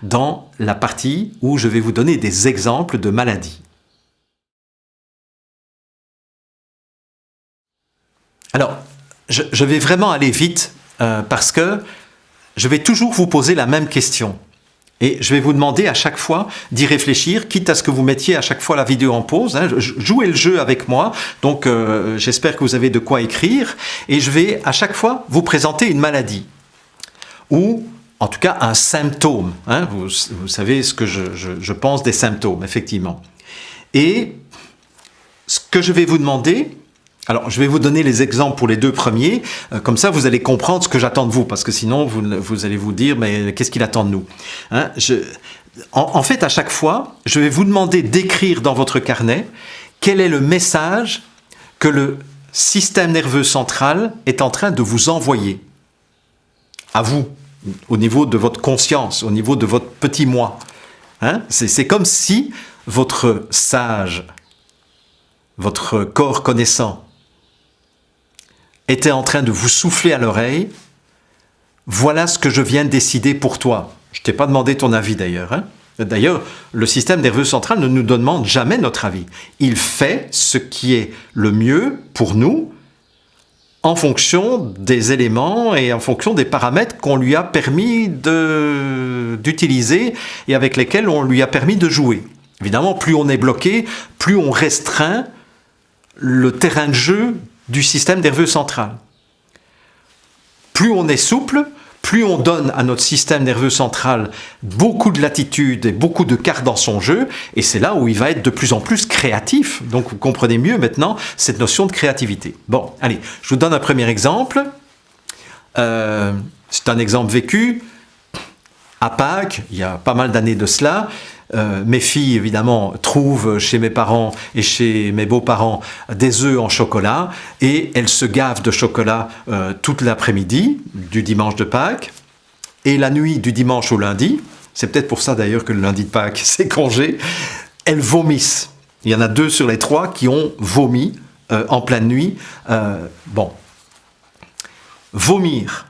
dans la partie où je vais vous donner des exemples de maladies. Alors, je vais vraiment aller vite parce que je vais toujours vous poser la même question. Et je vais vous demander à chaque fois d'y réfléchir, quitte à ce que vous mettiez à chaque fois la vidéo en pause. Jouez le jeu avec moi, donc j'espère que vous avez de quoi écrire. Et je vais à chaque fois vous présenter une maladie, ou en tout cas un symptôme. Vous savez ce que je pense des symptômes, effectivement. Et ce que je vais vous demander... Alors, je vais vous donner les exemples pour les deux premiers, comme ça vous allez comprendre ce que j'attends de vous, parce que sinon vous allez vous dire, mais qu'est-ce qu'il attend de nous, en fait, à chaque fois, je vais vous demander d'écrire dans votre carnet quel est le message que le système nerveux central est en train de vous envoyer, à vous, au niveau de votre conscience, au niveau de votre petit moi. C'est comme si votre sage, votre corps connaissant, était en train de vous souffler à l'oreille, voilà ce que je viens de décider pour toi. Je ne t'ai pas demandé ton avis d'ailleurs. D'ailleurs, le système nerveux central ne nous demande jamais notre avis. Il fait ce qui est le mieux pour nous en fonction des éléments et en fonction des paramètres qu'on lui a permis d'utiliser et avec lesquels on lui a permis de jouer. Évidemment, plus on est bloqué, plus on restreint le terrain de jeu du système nerveux central. Plus on est souple, plus on donne à notre système nerveux central beaucoup de latitude et beaucoup de cartes dans son jeu, et c'est là où il va être de plus en plus créatif. Donc vous comprenez mieux maintenant cette notion de créativité. Bon, allez, je vous donne un premier exemple. C'est un exemple vécu. À Pâques, il y a pas mal d'années de cela, mes filles, évidemment, trouvent chez mes parents et chez mes beaux-parents des œufs en chocolat et elles se gavent de chocolat toute l'après-midi du dimanche de Pâques et la nuit du dimanche au lundi, c'est peut-être pour ça d'ailleurs que le lundi de Pâques c'est congé, elles vomissent. Il y en a 2 sur les 3 qui ont vomi en pleine nuit. Vomir.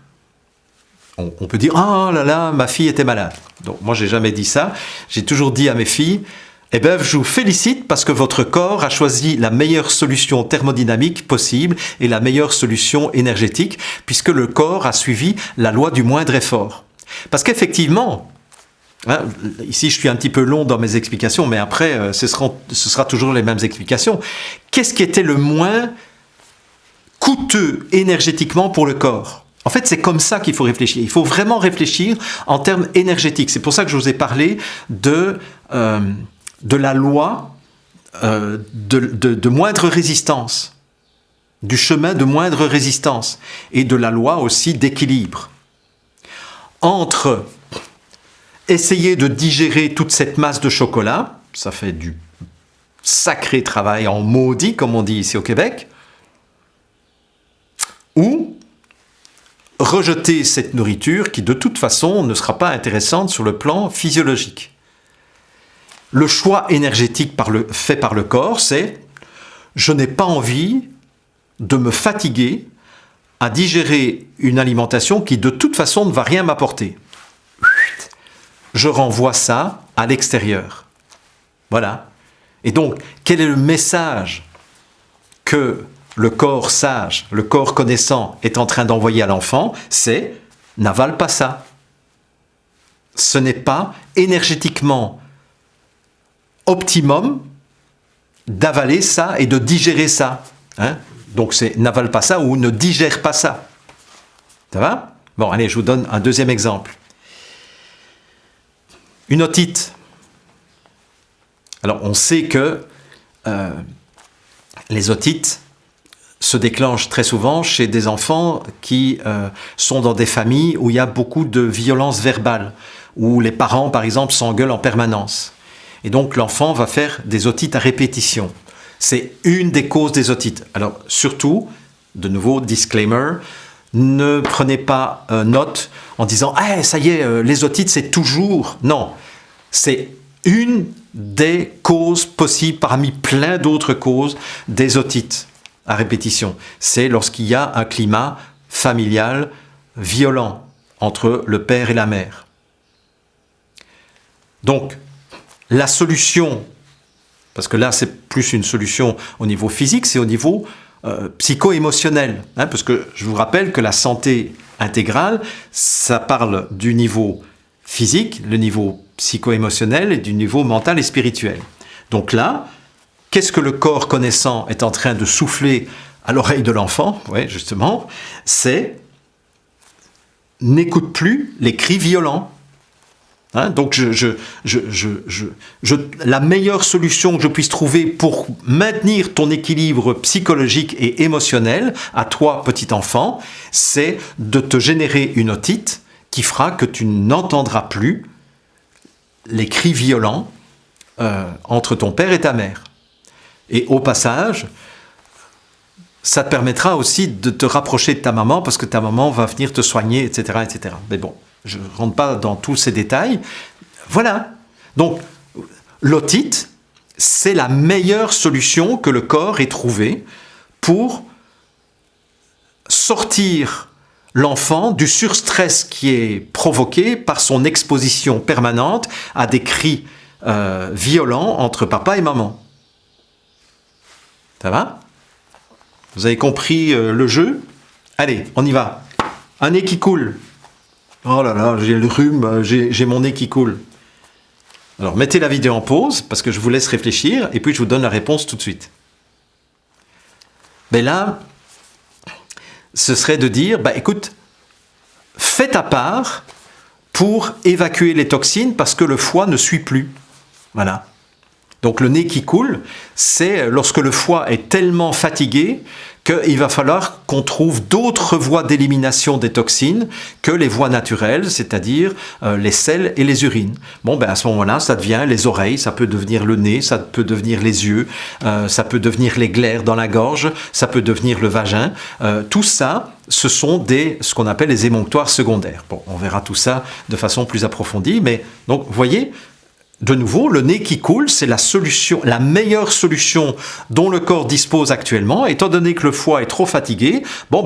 On peut dire « Ah là là, ma fille était malade ». Donc moi, j'ai jamais dit ça. J'ai toujours dit à mes filles « Eh bien, je vous félicite parce que votre corps a choisi la meilleure solution thermodynamique possible et la meilleure solution énergétique puisque le corps a suivi la loi du moindre effort. » Parce qu'effectivement, ici je suis un petit peu long dans mes explications, mais après, ce sera toujours les mêmes explications. Qu'est-ce qui était le moins coûteux énergétiquement pour le corps ? En fait, c'est comme ça qu'il faut réfléchir. Il faut vraiment réfléchir en termes énergétiques. C'est pour ça que je vous ai parlé de la loi de moindre résistance, du chemin de moindre résistance et de la loi aussi d'équilibre. Entre essayer de digérer toute cette masse de chocolat, ça fait du sacré travail en maudit, comme on dit ici au Québec, ou rejeter cette nourriture qui de toute façon ne sera pas intéressante sur le plan physiologique. Le choix énergétique fait par le corps, c'est « je n'ai pas envie de me fatiguer à digérer une alimentation qui de toute façon ne va rien m'apporter. » Je renvoie ça à l'extérieur. Voilà. Et donc, quel est le message que le corps sage, le corps connaissant est en train d'envoyer à l'enfant? C'est « n'avale pas ça ». Ce n'est pas énergétiquement optimum d'avaler ça et de digérer ça. Donc c'est « n'avale pas ça » ou « ne digère pas ça ». Ça va? Bon, allez, je vous donne un deuxième exemple. Une otite. Alors, on sait que les otites se déclenchent très souvent chez des enfants qui sont dans des familles où il y a beaucoup de violence verbale, où les parents, par exemple, s'engueulent en permanence. Et donc, l'enfant va faire des otites à répétition. C'est une des causes des otites. Alors, surtout, de nouveau, disclaimer, ne prenez pas note en disant « Ah, ça y est, les otites, c'est toujours… » Non, c'est une des causes possibles parmi plein d'autres causes des otites à répétition. C'est lorsqu'il y a un climat familial violent entre le père et la mère. Donc, la solution, parce que là c'est plus une solution au niveau physique, c'est au niveau psycho-émotionnel. Hein, parce que je vous rappelle que la santé intégrale, ça parle du niveau physique, le niveau psycho-émotionnel et du niveau mental et spirituel. Donc là, qu'est-ce que le corps connaissant est en train de souffler à l'oreille de l'enfant? Oui, justement, c'est n'écoute plus les cris violents. Hein, donc la meilleure solution que je puisse trouver pour maintenir ton équilibre psychologique et émotionnel à toi, petit enfant, c'est de te générer une otite qui fera que tu n'entendras plus les cris violents entre ton père et ta mère. Et au passage, ça te permettra aussi de te rapprocher de ta maman parce que ta maman va venir te soigner, etc., etc. Mais bon, je ne rentre pas dans tous ces détails. Voilà. Donc, l'otite, c'est la meilleure solution que le corps ait trouvée pour sortir l'enfant du surstress qui est provoqué par son exposition permanente à des cris violents entre papa et maman. Ça va ? Vous avez compris le jeu ? Allez, on y va. Un nez qui coule. Oh là là, j'ai le rhume, j'ai mon nez qui coule. Alors, mettez la vidéo en pause, parce que je vous laisse réfléchir, et puis je vous donne la réponse tout de suite. Mais là, ce serait de dire, écoute, fais ta part pour évacuer les toxines, parce que le foie ne suit plus. Voilà. Donc le nez qui coule, c'est lorsque le foie est tellement fatigué qu'il va falloir qu'on trouve d'autres voies d'élimination des toxines que les voies naturelles, c'est-à-dire les selles et les urines. Bon, à ce moment-là, ça devient les oreilles, ça peut devenir le nez, ça peut devenir les yeux, ça peut devenir les glaires dans la gorge, ça peut devenir le vagin. Tout ça, ce sont ce qu'on appelle les émonctoires secondaires. Bon, on verra tout ça de façon plus approfondie, mais donc, vous voyez, de nouveau, le nez qui coule, c'est la solution, la meilleure solution dont le corps dispose actuellement. Étant donné que le foie est trop fatigué,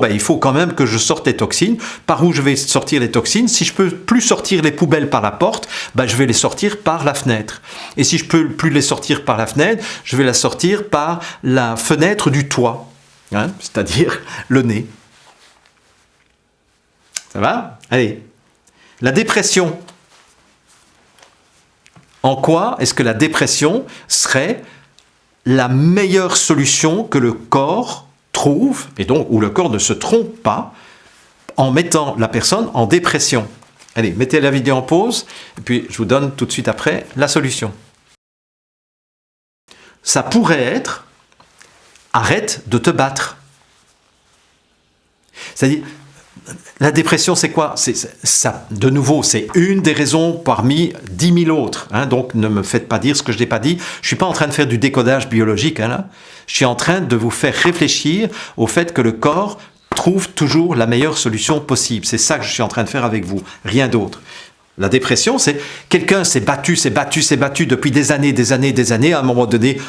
il faut quand même que je sorte les toxines. Par où je vais sortir les toxines? Si je peux plus sortir les poubelles par la porte, je vais les sortir par la fenêtre. Et si je peux plus les sortir par la fenêtre, je vais la sortir par la fenêtre du toit, c'est-à-dire le nez. Ça va? Allez. La dépression. En quoi est-ce que la dépression serait la meilleure solution que le corps trouve, et donc où le corps ne se trompe pas, en mettant la personne en dépression? Allez, mettez la vidéo en pause, et puis je vous donne tout de suite après la solution. Ça pourrait être « arrête de te battre ». C'est-à-dire, la dépression, c'est quoi? Ça, de nouveau, c'est une des raisons parmi 10 000 autres. Donc, ne me faites pas dire ce que je n'ai pas dit. Je ne suis pas en train de faire du décodage biologique. Là. Je suis en train de vous faire réfléchir au fait que le corps trouve toujours la meilleure solution possible. C'est ça que je suis en train de faire avec vous, rien d'autre. La dépression, c'est quelqu'un s'est battu depuis des années. À un moment donné,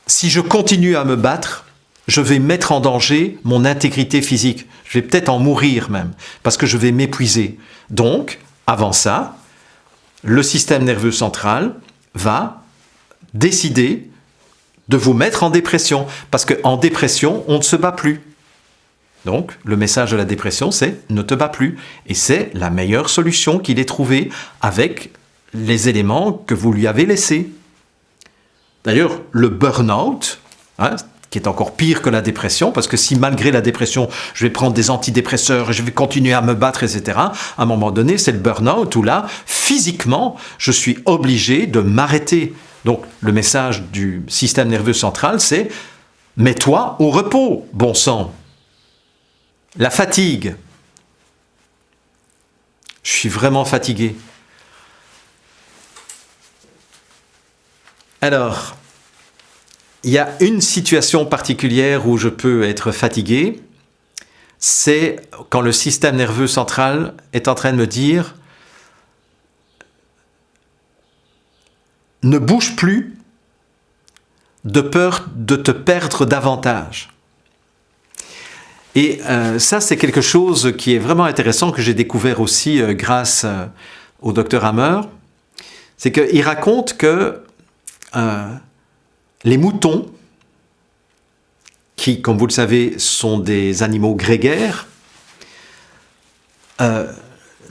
si je continue à me battre, je vais mettre en danger mon intégrité physique. Je vais peut-être en mourir même, parce que je vais m'épuiser. Donc, avant ça, le système nerveux central va décider de vous mettre en dépression, parce qu'en dépression, on ne se bat plus. Donc, le message de la dépression, c'est « ne te bats plus ». Et c'est la meilleure solution qu'il ait trouvée avec les éléments que vous lui avez laissés. D'ailleurs, le burn-out, qui est encore pire que la dépression, parce que si malgré la dépression, je vais prendre des antidépresseurs et je vais continuer à me battre, etc., à un moment donné, c'est le burn-out où là, physiquement, je suis obligé de m'arrêter. Donc, le message du système nerveux central, c'est « mets-toi au repos, bon sang ». La fatigue. Je suis vraiment fatigué. Alors, il y a une situation particulière où je peux être fatigué, c'est quand le système nerveux central est en train de me dire « ne bouge plus de peur de te perdre davantage ». Et ça, c'est quelque chose qui est vraiment intéressant, que j'ai découvert aussi grâce au docteur Hammer, c'est qu'il raconte que les moutons, qui, comme vous le savez, sont des animaux grégaires,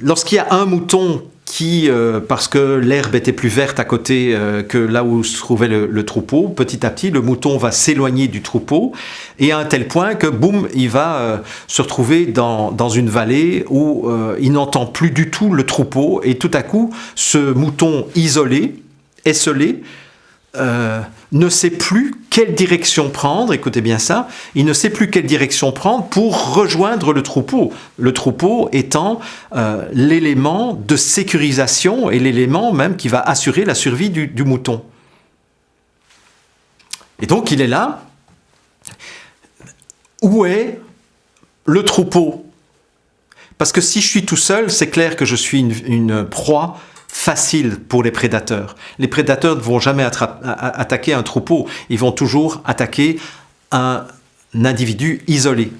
lorsqu'il y a un mouton qui, parce que l'herbe était plus verte à côté que là où se trouvait le troupeau, petit à petit, le mouton va s'éloigner du troupeau, et à un tel point que, boum, il va se retrouver dans une vallée où il n'entend plus du tout le troupeau, et tout à coup, ce mouton isolé, esselé, ne sait plus quelle direction prendre, écoutez bien ça, il ne sait plus quelle direction prendre pour rejoindre le troupeau étant l'élément de sécurisation et l'élément même qui va assurer la survie du mouton. Et donc il est là, où est le troupeau? Parce que si je suis tout seul, c'est clair que je suis une proie facile pour les prédateurs. Les prédateurs ne vont jamais attaquer un troupeau, ils vont toujours attaquer un individu isolé.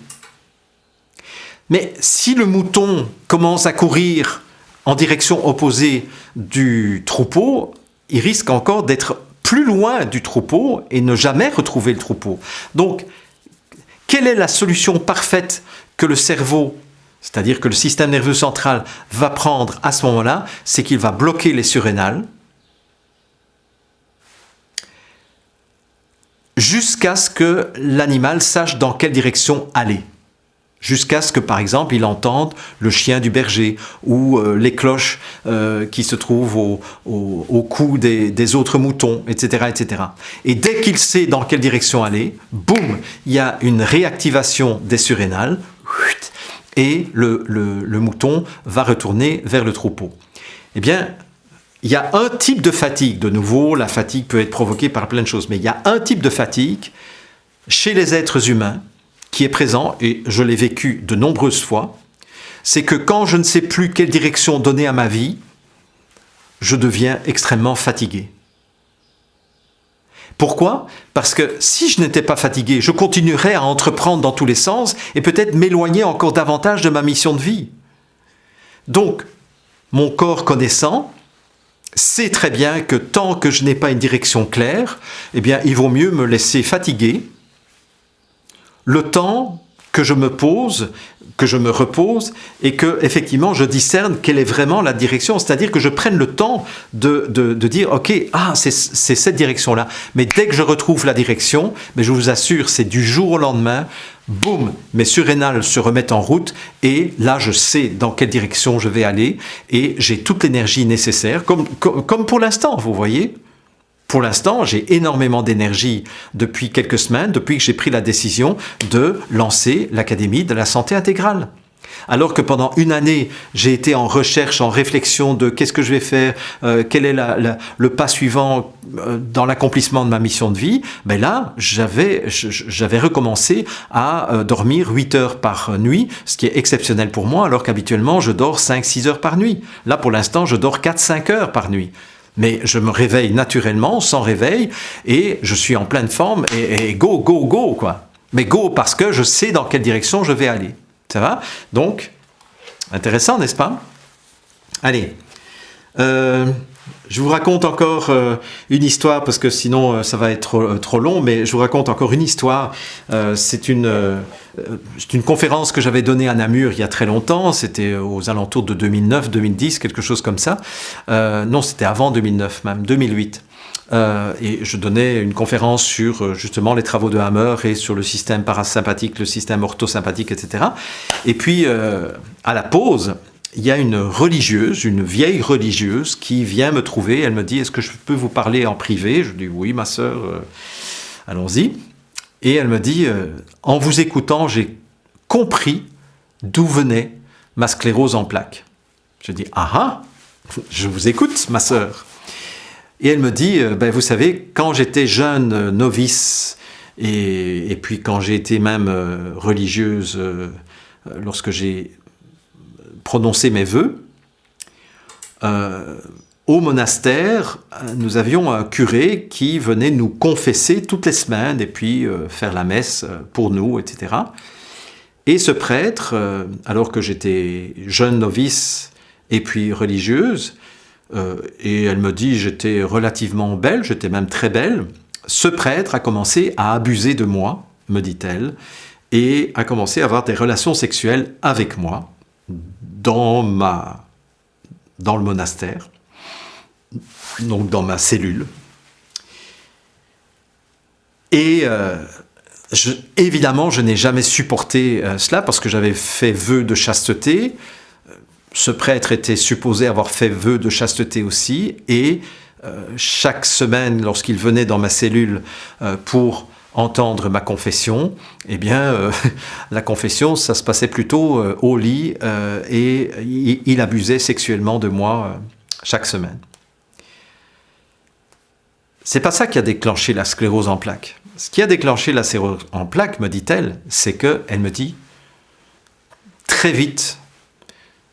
Mais si le mouton commence à courir en direction opposée du troupeau, il risque encore d'être plus loin du troupeau et ne jamais retrouver le troupeau. Donc, quelle est la solution parfaite que le cerveau, c'est-à-dire que le système nerveux central va prendre à ce moment-là? C'est qu'il va bloquer les surrénales jusqu'à ce que l'animal sache dans quelle direction aller. Jusqu'à ce que, par exemple, il entende le chien du berger ou les cloches qui se trouvent au cou des autres moutons, etc., etc. Et dès qu'il sait dans quelle direction aller, boum, il y a une réactivation des surrénales, et le mouton va retourner vers le troupeau. Eh bien, il y a un type de fatigue. De nouveau, la fatigue peut être provoquée par plein de choses, mais il y a un type de fatigue chez les êtres humains qui est présent, et je l'ai vécu de nombreuses fois, c'est que quand je ne sais plus quelle direction donner à ma vie, je deviens extrêmement fatigué. Pourquoi? Parce que si je n'étais pas fatigué, je continuerais à entreprendre dans tous les sens et peut-être m'éloigner encore davantage de ma mission de vie. Donc, mon corps connaissant, sait très bien que tant que je n'ai pas une direction claire, eh bien, il vaut mieux me laisser fatiguer le temps que je me pose, que je me repose et que effectivement je discerne quelle est vraiment la direction, c'est-à-dire que je prenne le temps de dire ok, c'est cette direction-là, mais dès que je retrouve la direction, mais je vous assure, c'est du jour au lendemain, boum, mes surrénales se remettent en route et là je sais dans quelle direction je vais aller et j'ai toute l'énergie nécessaire, comme pour l'instant, vous voyez. Pour l'instant, j'ai énormément d'énergie depuis quelques semaines, depuis que j'ai pris la décision de lancer l'Académie de la santé intégrale. Alors que pendant une année, j'ai été en recherche, en réflexion de qu'est-ce que je vais faire, quel est le pas suivant dans l'accomplissement de ma mission de vie, ben là, j'avais recommencé à dormir 8 heures par nuit, ce qui est exceptionnel pour moi, alors qu'habituellement, je dors 5-6 heures par nuit. Là, pour l'instant, je dors 4-5 heures par nuit. Mais je me réveille naturellement, sans réveil, et je suis en pleine forme, et go, go, go, quoi. Mais go parce que je sais dans quelle direction je vais aller. Ça va? Donc, intéressant, n'est-ce pas? Allez. Je vous raconte encore une histoire, parce que sinon ça va être trop long, mais je vous raconte encore une histoire. C'est une conférence que j'avais donnée à Namur il y a très longtemps, c'était aux alentours de 2009, 2010, quelque chose comme ça. Non, c'était avant 2009 même, 2008. Et je donnais une conférence sur justement les travaux de Hammer et sur le système parasympathique, le système orthosympathique, etc. Et puis, à la pause, il y a une religieuse, une vieille religieuse qui vient me trouver. Elle me dit, est-ce que je peux vous parler en privé? Je dis, oui, ma sœur, allons-y. Et elle me dit, en vous écoutant, j'ai compris d'où venait ma sclérose en plaques. Je dis, je vous écoute, ma sœur. Et elle me dit, vous savez, quand j'étais jeune novice, et puis quand j'ai été même religieuse, lorsque j'ai prononcé mes vœux, au monastère, nous avions un curé qui venait nous confesser toutes les semaines et puis faire la messe pour nous, etc. Et ce prêtre, alors que j'étais jeune novice, et puis religieuse. Et elle me dit, j'étais relativement belle, j'étais même très belle. Ce prêtre a commencé à abuser de moi, me dit-elle, et a commencé à avoir des relations sexuelles avec moi dans le monastère, donc dans ma cellule. Et évidemment, je n'ai jamais supporté cela parce que j'avais fait vœu de chasteté. Ce prêtre était supposé avoir fait vœu de chasteté aussi, et chaque semaine, lorsqu'il venait dans ma cellule pour entendre ma confession, eh bien, la confession, ça se passait plutôt au lit, et il abusait sexuellement de moi chaque semaine. C'est pas ça qui a déclenché la sclérose en plaques. Ce qui a déclenché la sclérose en plaques, me dit-elle, c'est qu'elle me dit, très vite,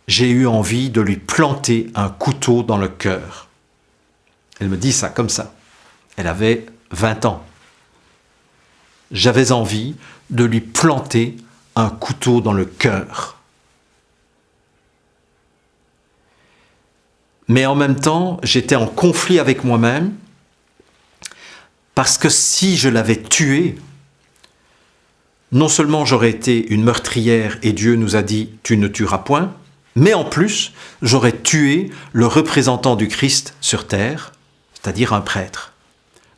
j'ai eu envie de lui planter un couteau dans le cœur. Elle me dit ça comme ça. Elle avait 20 ans. J'avais envie de lui planter un couteau dans le cœur. Mais en même temps, j'étais en conflit avec moi-même, parce que si je l'avais tué, non seulement j'aurais été une meurtrière et Dieu nous a dit « tu ne tueras point », mais en plus, j'aurais tué le représentant du Christ sur terre, c'est-à-dire un prêtre.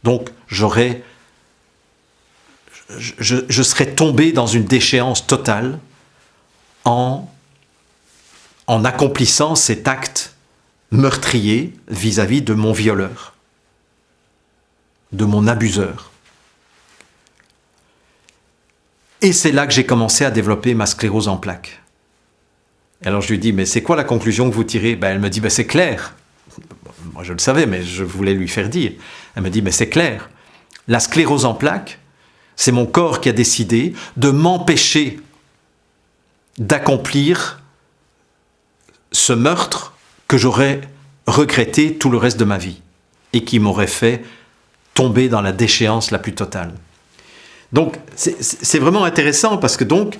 Donc, je serais tombé dans une déchéance totale en accomplissant cet acte meurtrier vis-à-vis de mon violeur, de mon abuseur. Et c'est là que j'ai commencé à développer ma sclérose en plaques. Alors je lui dis, mais c'est quoi la conclusion que vous tirez? Elle me dit, c'est clair. Moi je le savais, mais je voulais lui faire dire. Elle me dit, mais c'est clair. La sclérose en plaques, c'est mon corps qui a décidé de m'empêcher d'accomplir ce meurtre que j'aurais regretté tout le reste de ma vie et qui m'aurait fait tomber dans la déchéance la plus totale. Donc c'est vraiment intéressant parce que donc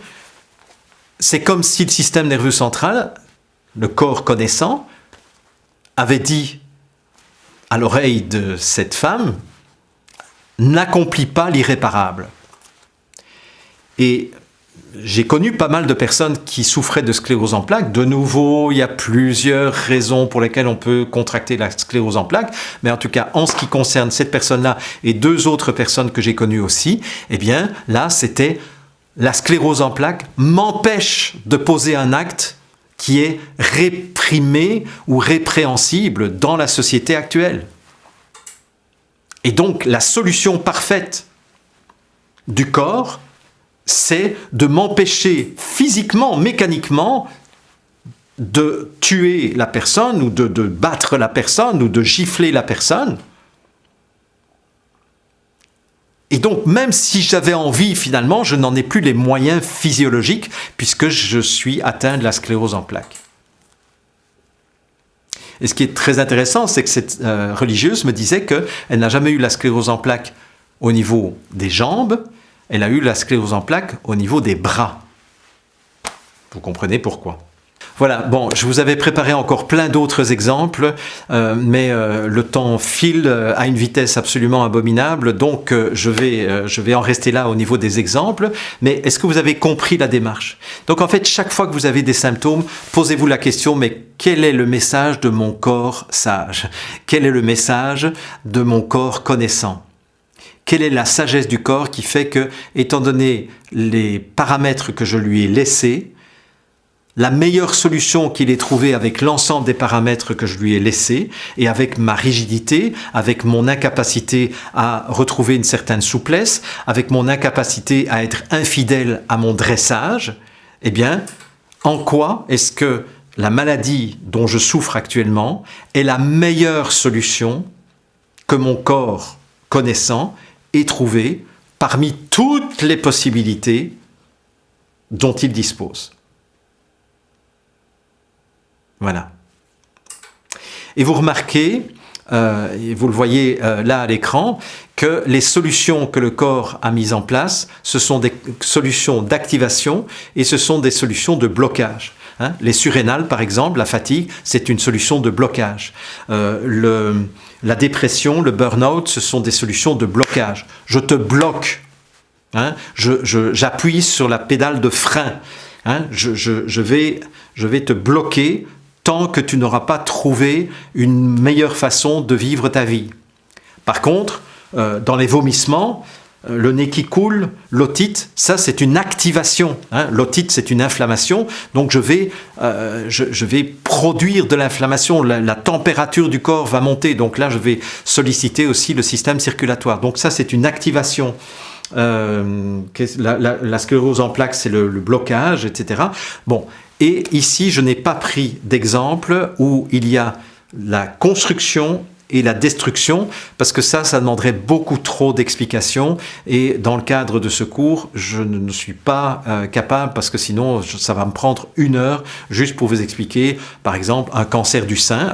c'est comme si le système nerveux central, le corps connaissant, avait dit à l'oreille de cette femme, n'accomplis pas l'irréparable. Et j'ai connu pas mal de personnes qui souffraient de sclérose en plaques. De nouveau, il y a plusieurs raisons pour lesquelles on peut contracter la sclérose en plaques. Mais en tout cas, en ce qui concerne cette personne-là et 2 autres personnes que j'ai connues aussi, eh bien, là, c'était la sclérose en plaques m'empêche de poser un acte qui est réprimé ou répréhensible dans la société actuelle. Et donc, la solution parfaite du corps, c'est de m'empêcher physiquement, mécaniquement, de tuer la personne ou de battre la personne ou de gifler la personne. Et donc, même si j'avais envie, finalement, je n'en ai plus les moyens physiologiques puisque je suis atteint de la sclérose en plaques. Et ce qui est très intéressant, c'est que cette religieuse me disait qu'elle n'a jamais eu la sclérose en plaques au niveau des jambes, elle a eu la sclérose en plaques au niveau des bras. Vous comprenez pourquoi. Voilà, bon, je vous avais préparé encore plein d'autres exemples, mais le temps file à une vitesse absolument abominable, donc je vais en rester là au niveau des exemples. Mais est-ce que vous avez compris la démarche? Donc en fait, chaque fois que vous avez des symptômes, posez-vous la question, mais quel est le message de mon corps sage? Quel est le message de mon corps connaissant? Quelle est la sagesse du corps qui fait que, étant donné les paramètres que je lui ai laissés, la meilleure solution qu'il ait trouvée avec l'ensemble des paramètres que je lui ai laissés et avec ma rigidité, avec mon incapacité à retrouver une certaine souplesse, avec mon incapacité à être infidèle à mon dressage, eh bien, en quoi est-ce que la maladie dont je souffre actuellement est la meilleure solution que mon corps connaissant ait trouvée parmi toutes les possibilités dont il dispose? Voilà. Et vous remarquez, et vous le voyez là à l'écran, que les solutions que le corps a mises en place, ce sont des solutions d'activation et ce sont des solutions de blocage. hein. Les surrénales, par exemple, la fatigue, c'est une solution de blocage. La dépression, le burn-out, ce sont des solutions de blocage. Je te bloque. Hein, j'appuie sur la pédale de frein. Hein, je vais te bloquer tant que tu n'auras pas trouvé une meilleure façon de vivre ta vie. Par contre, dans les vomissements, le nez qui coule, l'otite, ça c'est une activation. Hein. L'otite c'est une inflammation, donc je vais produire de l'inflammation, la température du corps va monter, donc là je vais solliciter aussi le système circulatoire. Donc ça c'est une activation. La sclérose en plaques c'est le blocage, etc. Bon, et ici je n'ai pas pris d'exemple où il y a la construction et la destruction, parce que ça demanderait beaucoup trop d'explications, et dans le cadre de ce cours, je ne suis pas capable, parce que sinon ça va me prendre 1 heure juste pour vous expliquer, par exemple, un cancer du sein,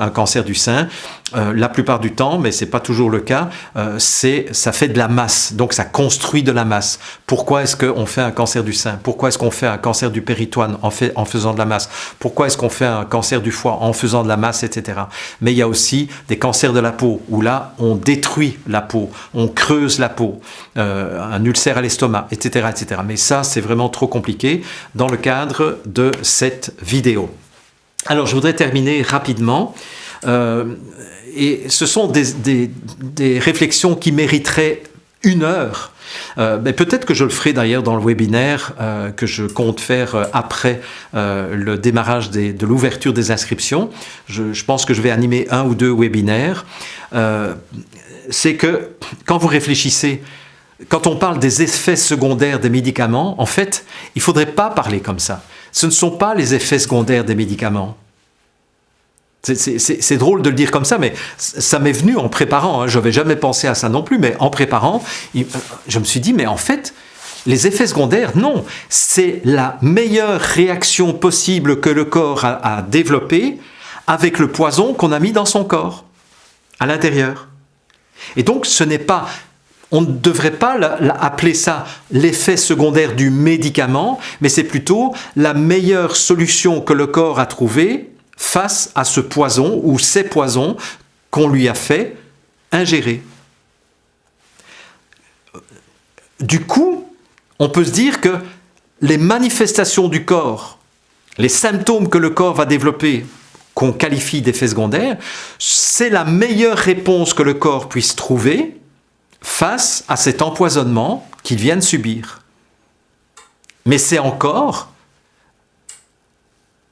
la plupart du temps, mais c'est pas toujours le cas, ça fait de la masse, donc ça construit de la masse. Pourquoi est-ce qu'on fait un cancer du sein? Pourquoi est-ce qu'on fait un cancer du péritoine en faisant de la masse? Pourquoi est-ce qu'on fait un cancer du foie en faisant de la masse, etc. Mais il y a aussi des cancers de la peau, où là, on détruit la peau, on creuse la peau, un ulcère à l'estomac, etc., etc. Mais ça, c'est vraiment trop compliqué dans le cadre de cette vidéo. Alors, je voudrais terminer rapidement. Et ce sont des réflexions qui mériteraient 1 heure. Mais peut-être que je le ferai d'ailleurs dans le webinaire que je compte faire après le démarrage de l'ouverture des inscriptions. Je pense que je vais animer 1 ou 2 webinaires. C'est que quand vous réfléchissez, quand on parle des effets secondaires des médicaments, en fait, il ne faudrait pas parler comme ça. Ce ne sont pas les effets secondaires des médicaments. C'est drôle de le dire comme ça, mais ça m'est venu en préparant. Hein. Je n'avais jamais pensé à ça non plus, mais en préparant, je me suis dit, mais en fait, les effets secondaires, non. C'est la meilleure réaction possible que le corps a développée avec le poison qu'on a mis dans son corps, à l'intérieur. Et donc, ce n'est pas... On ne devrait pas appeler ça l'effet secondaire du médicament, mais c'est plutôt la meilleure solution que le corps a trouvée face à ce poison ou ces poisons qu'on lui a fait ingérer. Du coup, on peut se dire que les manifestations du corps, les symptômes que le corps va développer, qu'on qualifie d'effets secondaires, c'est la meilleure réponse que le corps puisse trouver face à cet empoisonnement qu'il vient de subir. Mais c'est encore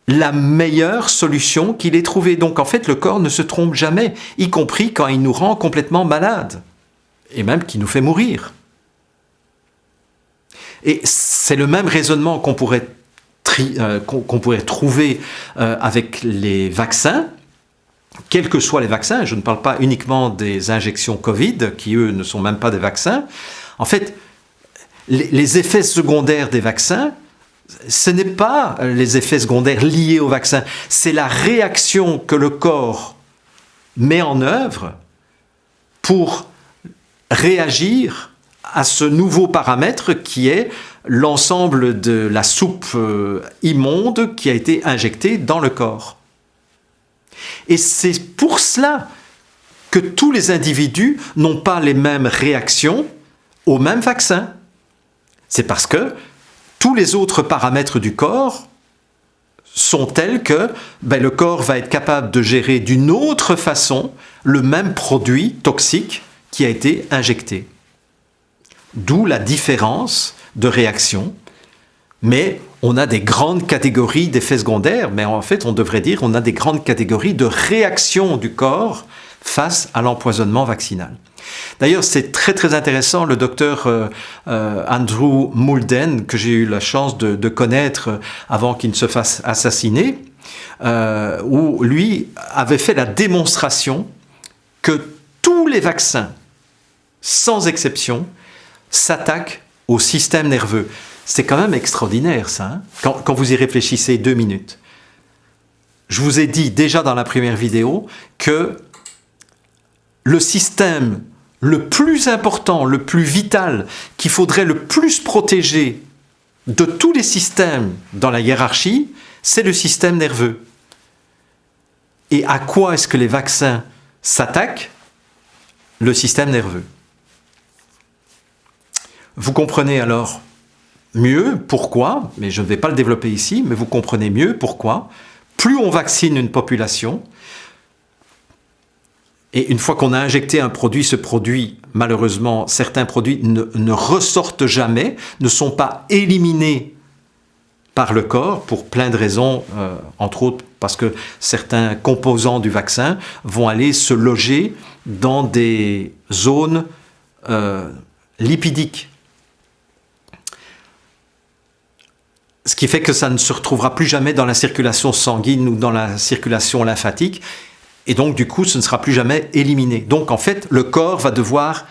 la meilleure solution qu'il ait trouvée. Donc en fait, le corps ne se trompe jamais, y compris quand il nous rend complètement malades, et même qu'il nous fait mourir. Et c'est le même raisonnement qu'on pourrait trouver avec les vaccins, quels que soient les vaccins. Je ne parle pas uniquement des injections Covid, qui eux ne sont même pas des vaccins. En fait, les effets secondaires des vaccins, ce n'est pas les effets secondaires liés au vaccin, c'est la réaction que le corps met en œuvre pour réagir à ce nouveau paramètre qui est l'ensemble de la soupe immonde qui a été injectée dans le corps. Et c'est pour cela que tous les individus n'ont pas les mêmes réactions au même vaccin. C'est parce que tous les autres paramètres du corps sont tels que le corps va être capable de gérer d'une autre façon le même produit toxique qui a été injecté. D'où la différence de réaction. Mais on a des grandes catégories d'effets secondaires, mais en fait on devrait dire qu'on a des grandes catégories de réactions du corps face à l'empoisonnement vaccinal. D'ailleurs, c'est très très intéressant, le docteur Andrew Mulden, que j'ai eu la chance de connaître avant qu'il ne se fasse assassiner, où lui avait fait la démonstration que tous les vaccins, sans exception, s'attaquent au système nerveux. C'est quand même extraordinaire ça, hein, quand vous y réfléchissez 2 minutes. Je vous ai dit déjà dans la première vidéo que le système le plus important, le plus vital, qu'il faudrait le plus protéger de tous les systèmes dans la hiérarchie, c'est le système nerveux. Et à quoi est-ce que les vaccins s'attaquent? Le système nerveux. Vous comprenez alors mieux pourquoi, mais je ne vais pas le développer ici, mais vous comprenez mieux pourquoi, plus on vaccine une population, et une fois qu'on a injecté un produit, ce produit, malheureusement, certains produits ne ressortent jamais, ne sont pas éliminés par le corps pour plein de raisons, entre autres parce que certains composants du vaccin vont aller se loger dans des zones lipidiques. Ce qui fait que ça ne se retrouvera plus jamais dans la circulation sanguine ou dans la circulation lymphatique. Et donc, du coup, ce ne sera plus jamais éliminé. Donc, en fait, le corps va devoir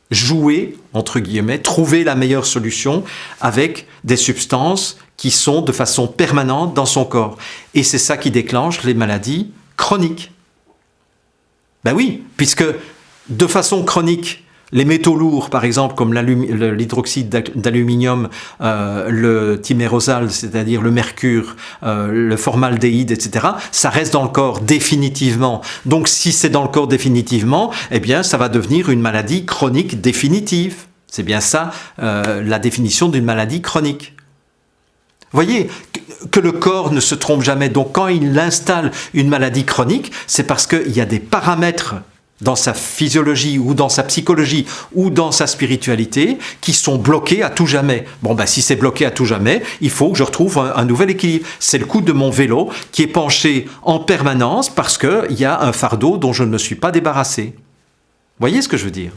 jouer, entre guillemets, trouver la meilleure solution avec des substances qui sont de façon permanente dans son corps. Et c'est ça qui déclenche les maladies chroniques. Ben oui, puisque de façon chronique, les métaux lourds, par exemple, comme l'hydroxyde d'aluminium, le thymérosal, c'est-à-dire le mercure, le formaldéhyde, etc., ça reste dans le corps définitivement. Donc, si c'est dans le corps définitivement, eh bien, ça va devenir une maladie chronique définitive. C'est bien ça, la définition d'une maladie chronique. Vous voyez que le corps ne se trompe jamais. Donc, quand il installe une maladie chronique, c'est parce qu'il y a des paramètres dans sa physiologie ou dans sa psychologie ou dans sa spiritualité qui sont bloqués à tout jamais. Bon, ben, si c'est bloqué à tout jamais, il faut que je retrouve un nouvel équilibre. C'est le coup de mon vélo qui est penché en permanence parce qu'il y a un fardeau dont je ne me suis pas débarrassé. Vous voyez ce que je veux dire?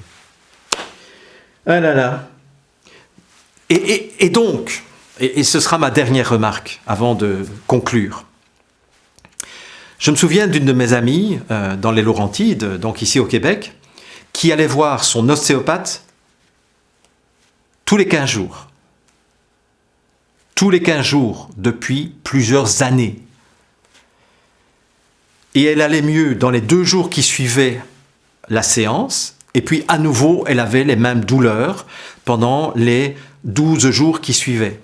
Ah là là. Et donc, et ce sera ma dernière remarque avant de conclure. Je me souviens d'une de mes amies dans les Laurentides, donc ici au Québec, qui allait voir son ostéopathe tous les 15 jours. Tous les 15 jours depuis plusieurs années. Et elle allait mieux dans les 2 jours qui suivaient la séance, et puis à nouveau, elle avait les mêmes douleurs pendant les 12 jours qui suivaient.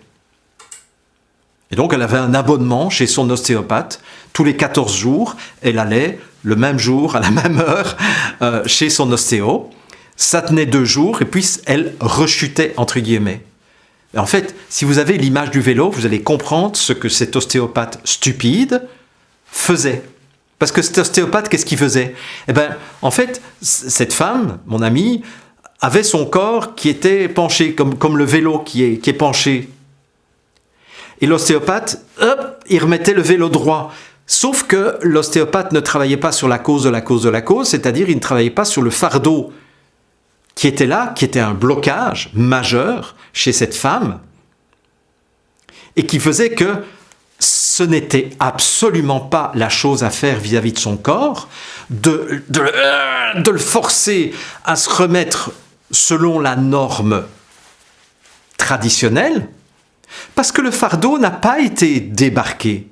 Et donc, elle avait un abonnement chez son ostéopathe. Tous les 14 jours, elle allait le même jour, à la même heure, chez son ostéo. Ça tenait 2 jours et puis elle rechutait, entre guillemets. Et en fait, si vous avez l'image du vélo, vous allez comprendre ce que cet ostéopathe stupide faisait. Parce que cet ostéopathe, qu'est-ce qu'il faisait? Eh bien, en fait, cette femme, mon amie, avait son corps qui était penché, comme le vélo qui est penché. Et l'ostéopathe, hop, il remettait le vélo droit. Sauf que l'ostéopathe ne travaillait pas sur la cause de la cause de la cause, c'est-à-dire il ne travaillait pas sur le fardeau qui était là, qui était un blocage majeur chez cette femme, et qui faisait que ce n'était absolument pas la chose à faire vis-à-vis de son corps, de le forcer à se remettre selon la norme traditionnelle, parce que le fardeau n'a pas été débarqué.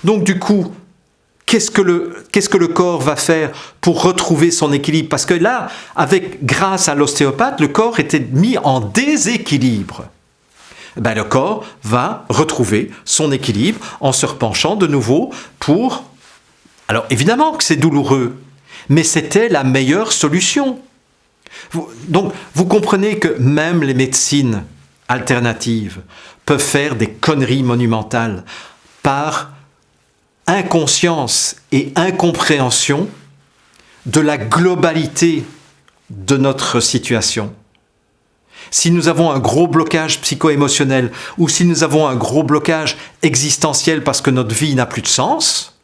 Donc du coup, qu'est-ce que le corps va faire pour retrouver son équilibre? Parce que là, grâce à l'ostéopathe, le corps était mis en déséquilibre. Ben, le corps va retrouver son équilibre en se repenchant de nouveau pour... Alors évidemment que c'est douloureux, mais c'était la meilleure solution. Donc vous comprenez que même les médecines alternatives peuvent faire des conneries monumentales par inconscience et incompréhension de la globalité de notre situation. Si nous avons un gros blocage psycho-émotionnel ou si nous avons un gros blocage existentiel parce que notre vie n'a plus de sens,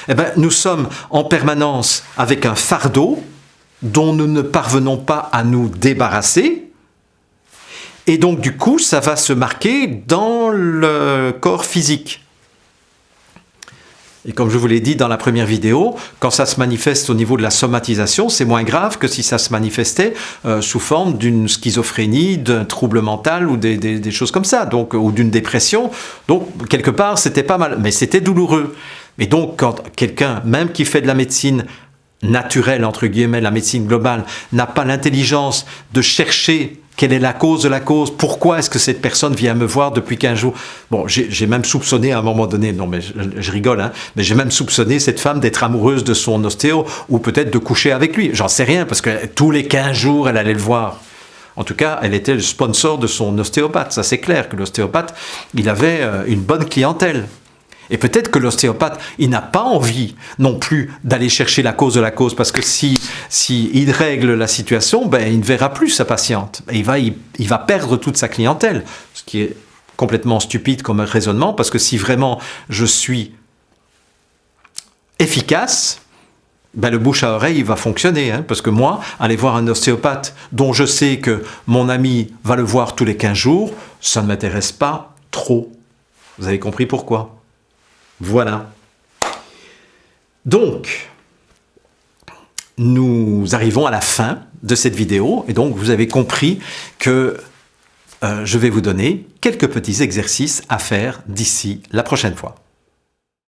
eh ben, nous sommes en permanence avec un fardeau dont nous ne parvenons pas à nous débarrasser. Et donc, du coup, ça va se marquer dans le corps physique. Et comme je vous l'ai dit dans la première vidéo, quand ça se manifeste au niveau de la somatisation, c'est moins grave que si ça se manifestait sous forme d'une schizophrénie, d'un trouble mental ou des choses comme ça, donc, ou d'une dépression. Donc, quelque part, c'était pas mal, mais c'était douloureux. Et donc, quand quelqu'un, même qui fait de la médecine naturelle, entre guillemets, la médecine globale, n'a pas l'intelligence de chercher Quelle est la cause de la cause? Pourquoi est-ce que cette personne vient me voir depuis 15 jours? Bon, j'ai même soupçonné à un moment donné, non mais je rigole, hein, mais j'ai même soupçonné cette femme d'être amoureuse de son ostéo ou peut-être de coucher avec lui. J'en sais rien parce que tous les 15 jours, elle allait le voir. En tout cas, elle était le sponsor de son ostéopathe. Ça, c'est clair que l'ostéopathe, il avait une bonne clientèle. Et peut-être que l'ostéopathe, il n'a pas envie non plus d'aller chercher la cause de la cause, parce que si il règle la situation, ben, il ne verra plus sa patiente. Et il va perdre toute sa clientèle, ce qui est complètement stupide comme raisonnement, parce que si vraiment je suis efficace, ben le bouche à oreille il va fonctionner, hein, parce que moi, aller voir un ostéopathe dont je sais que mon ami va le voir tous les 15 jours, ça ne m'intéresse pas trop. Vous avez compris pourquoi? Voilà. Donc, nous arrivons à la fin de cette vidéo, et donc vous avez compris que je vais vous donner quelques petits exercices à faire d'ici la prochaine fois.